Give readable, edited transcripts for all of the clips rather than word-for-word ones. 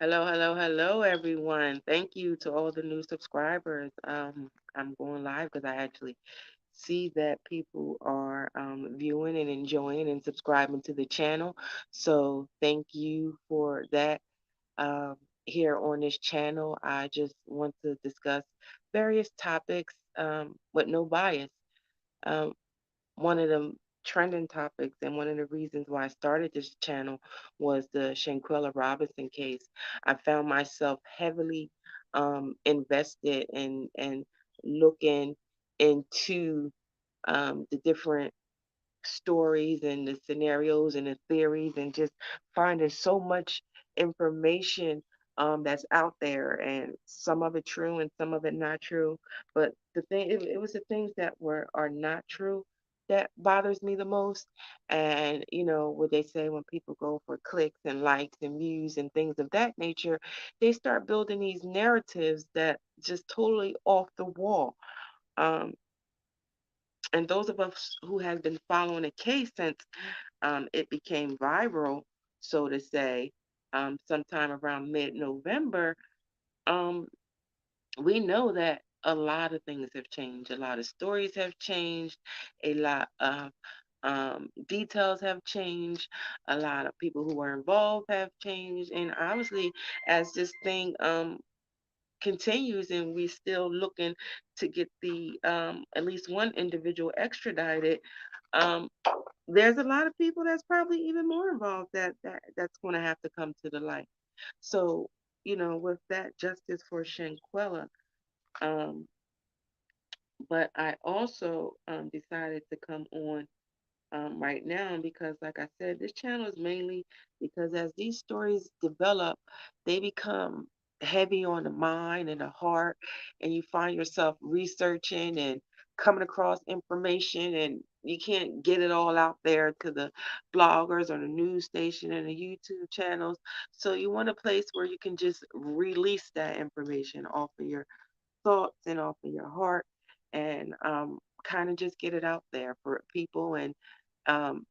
Hello, hello, hello, everyone. Thank you to all the new subscribers. I'm going live because I actually see that people are viewing and enjoying and subscribing to the channel. So thank you for that. Um, Here on this channel, I just want to discuss various topics with no bias. Um, One of the trending topics and one of the reasons why I started this channel was the Shanquella Robinson case. I found myself heavily invested and looking into the different stories and the scenarios and the theories and just finding so much information that's out there, and some of it true and some of it not true. But it was the things that are not true that bothers me the most. And what they say, when people go for clicks and likes and views and things of that nature, they start building these narratives that just totally off the wall. um, and those of us who have been following the case since it became viral, so to say, sometime around mid-November, um, we know that a lot of things have changed. A lot of stories have changed. A lot of details have changed. A lot of people who were involved have changed. And obviously, as this thing continues and we're still looking to get the at least one individual extradited, um, there's a lot of people that's probably even more involved that's going to have to come to the light. So, with that, justice for Shanquella. Um, but I also decided to come on right now because, like I said, this channel is mainly because as these stories develop, they become heavy on the mind and the heart, and you find yourself researching and coming across information, and you can't get it all out there to the bloggers or the news station and the YouTube channels. So you want a place where you can just release that information off of your thoughts and off of your heart, and kind of just get it out there for people. And um,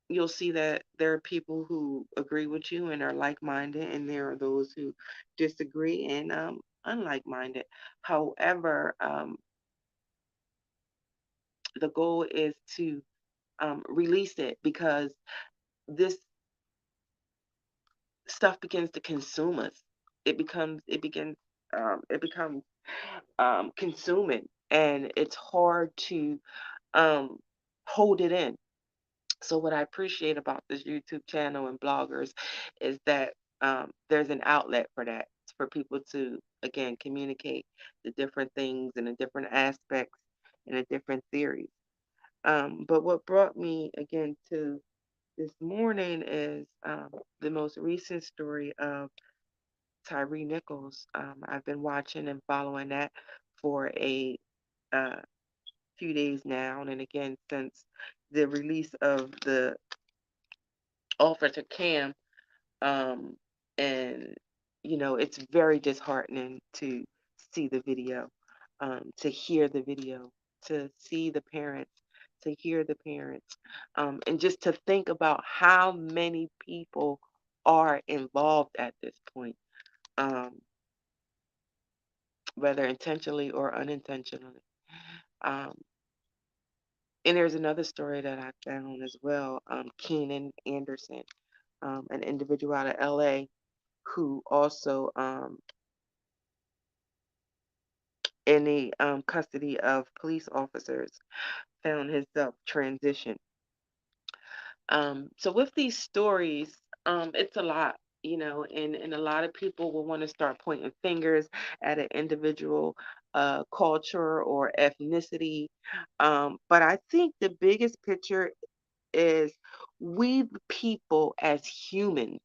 you'll see that there are people who agree with you and are like-minded, and there are those who disagree and unlike-minded. However, the goal is to release it, because this stuff begins to consume us. It becomes consuming, and it's hard to um, hold it in. So what I appreciate about this YouTube channel and bloggers is that there's an outlet for that, for people to again communicate the different things and the different aspects and the different theories. But what brought me again to this morning is the most recent story of Tyree Nichols. I've been watching and following that for a uh, few days now, and again since the release of the Officer Cam. Um, and it's very disheartening to see the video, to hear the video, to see the parents, to hear the parents, and just to think about how many people are involved at this point, um, whether intentionally or unintentionally. Um, and there's another story that I found as well. Keenan Anderson, an individual out of LA who also in the custody of police officers, found himself transition. So with these stories, it's a lot, and a lot of people will want to start pointing fingers at an individual culture or ethnicity. But I think the biggest picture is we the people as humans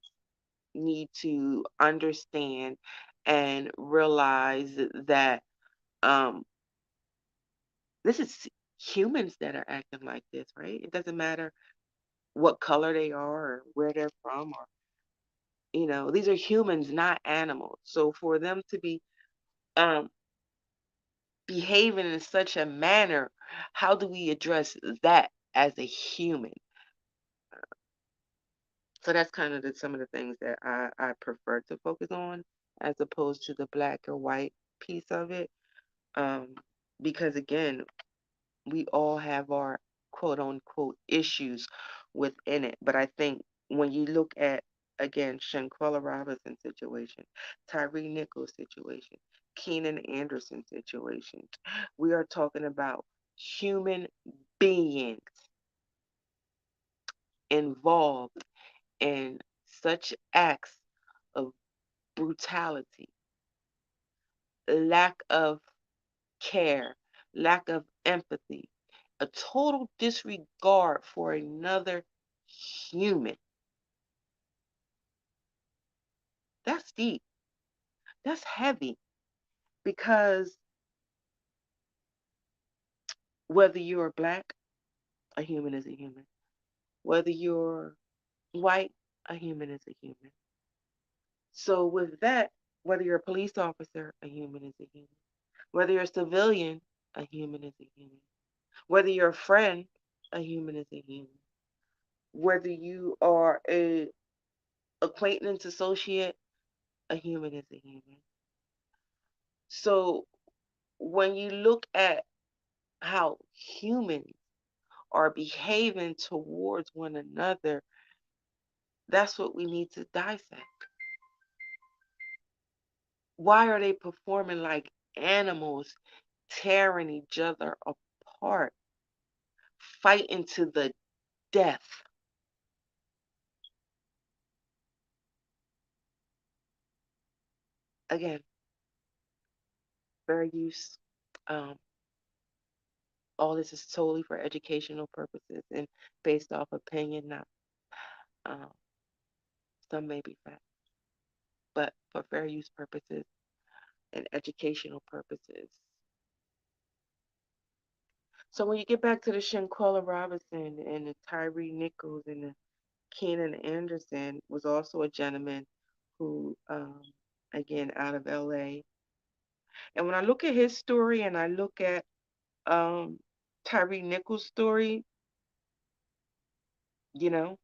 need to understand and realize that um, this is humans that are acting like this, right? It doesn't matter what color they are or where they're from, or these are humans, not animals. So for them to be um, behaving in such a manner, how do we address that as a human? So that's kind of some of the things that I prefer to focus on as opposed to the black or white piece of it. Um, because again, we all have our quote unquote issues within it. But I think when you look at, again, Shanquella Robinson situation, Tyree Nichols situation, Keenan Anderson situation, we are talking about human beings involved in such acts of brutality, lack of care, lack of empathy, a total disregard for another human. That's deep. That's heavy because whether you're black, a human is a human. Whether you're white, a human is a human. So, with that, whether you're a police officer, a human is a human. Whether you're a civilian, a human is a human. Whether you're a friend, a human is a human. Whether you are a acquaintance associate, a human is a human. So when you look at how humans are behaving towards one another, that's what we need to dissect. Why are they performing like animals, tearing each other apart, fighting to the death? Again, fair use. Um, all this is solely for educational purposes and based off opinion, not um, some may be fact, but for fair use purposes and educational purposes. So when you get back to the Shanquella Robinson and the Tyree Nichols and the Keenan Anderson was also a gentleman who, again, out of LA. And when I look at his story and I look at um, Tyree Nichols' story, you know,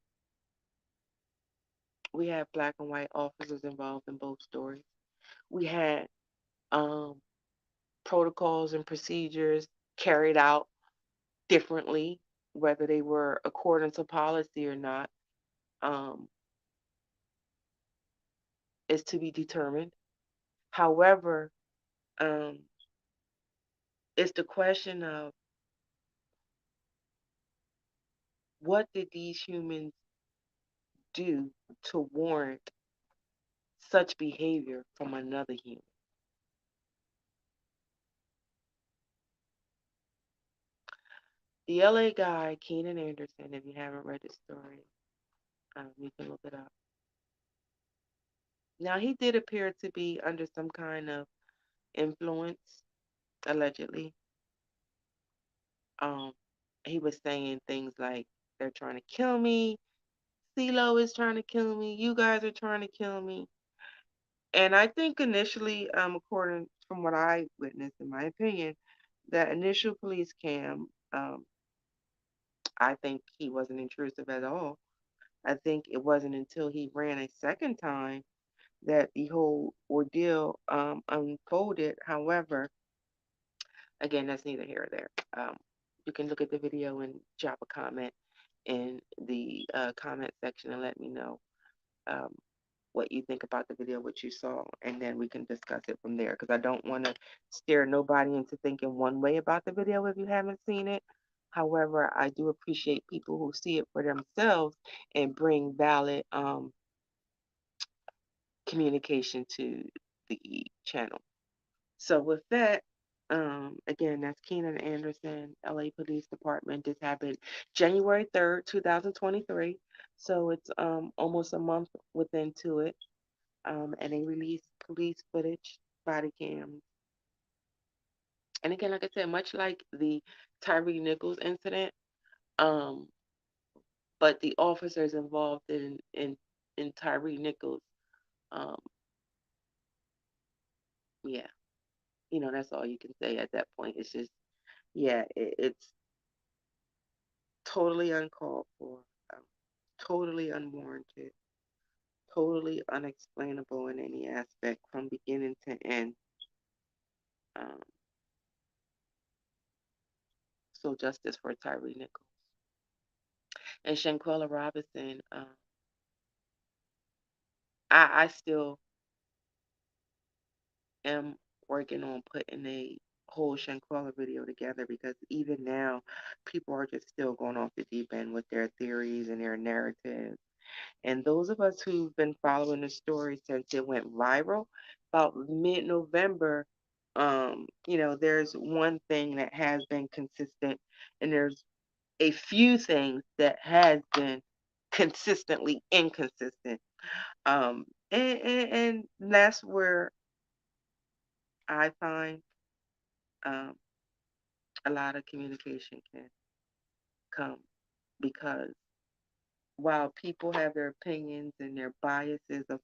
we had black and white officers involved in both stories. We had um, protocols and procedures carried out differently, whether they were according to policy or not, um, is to be determined. However, um, it's the question of what did these humans do to warrant such behavior from another human? The LA guy, Keenan Anderson, if you haven't read his story, you can look it up. Now, he did appear to be under some kind of influence, allegedly. Um, he was saying things like, they're trying to kill me. CeeLo is trying to kill me. You guys are trying to kill me. And I think initially, according from what I witnessed, in my opinion, that initial police cam, I think he wasn't intrusive at all. I think it wasn't until he ran a second time that the whole ordeal unfolded. However, again, that's neither here or there. You can look at the video and drop a comment in the comment section and let me know um, what you think about the video, what you saw, and then we can discuss it from there. Because I don't want to steer nobody into thinking one way about the video if you haven't seen it. However, I do appreciate people who see it for themselves and bring valid communication to the channel. So with that, again, that's Keenan Anderson, LA Police Department. This happened January 3rd, 2023. So it's almost a month within to it. And they released police footage, body cams. And again, like I said, much like the Tyree Nichols incident, um, but the officers involved in Tyree Nichols, um, yeah, that's all you can say at that point. It's just, yeah, it's totally uncalled for. Um, totally unwarranted, totally unexplainable in any aspect from beginning to end. Um, so justice for Tyre Nichols and Shanquella Robinson. I still am working on putting a whole Shanquella video together because even now, people are just still going off the deep end with their theories and their narratives. And those of us who've been following the story since it went viral, about mid-November, there's one thing that has been consistent, and there's a few things that has been consistently inconsistent. And that's where I find um, a lot of communication can come because while people have their opinions and their biases of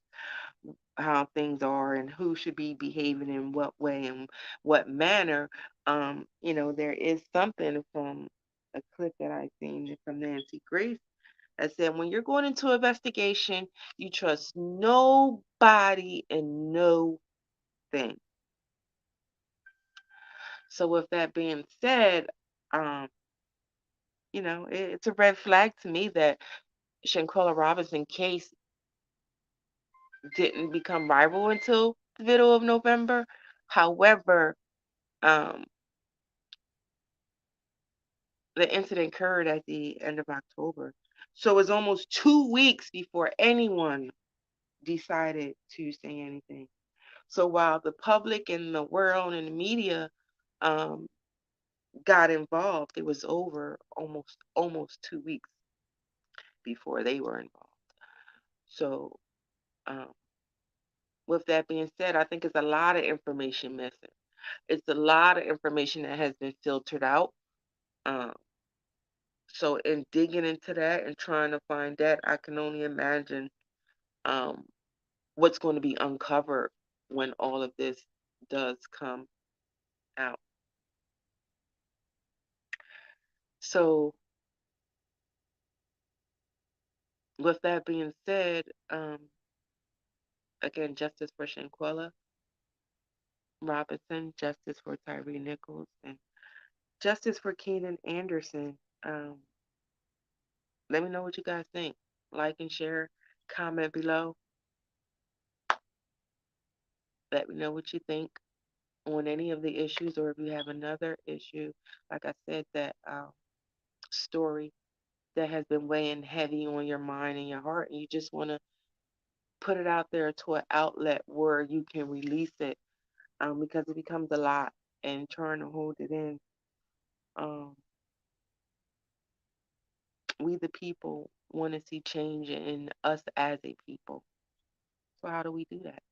how things are and who should be behaving in what way and what manner, there is something from a clip that I seen from Nancy Grace that said when you're going into investigation, you trust nobody and no thing. So with that being said, um, it's a red flag to me that Shanquella Robinson case didn't become viral until the middle of November. However, um, the incident occurred at the end of October. So it was almost 2 weeks before anyone decided to say anything. So while the public and the world and the media um, got involved, it was over almost 2 weeks before they were involved. So um, with that being said, I think it's a lot of information missing. It's a lot of information that has been filtered out. Um, so in digging into that and trying to find that, I can only imagine um, what's going to be uncovered when all of this does come out. So with that being said, again, justice for Shanquella Robinson, justice for Tyre Nichols, and justice for Keenan Anderson. Let me know what you guys think. Like and share, comment below. Let me know what you think on any of the issues, or if you have another issue, like I said, that story that has been weighing heavy on your mind and your heart, and you just want to put it out there to an outlet where you can release it, because it becomes a lot, and trying to hold it in. Um, we, the people, want to see change in us as a people. So, how do we do that?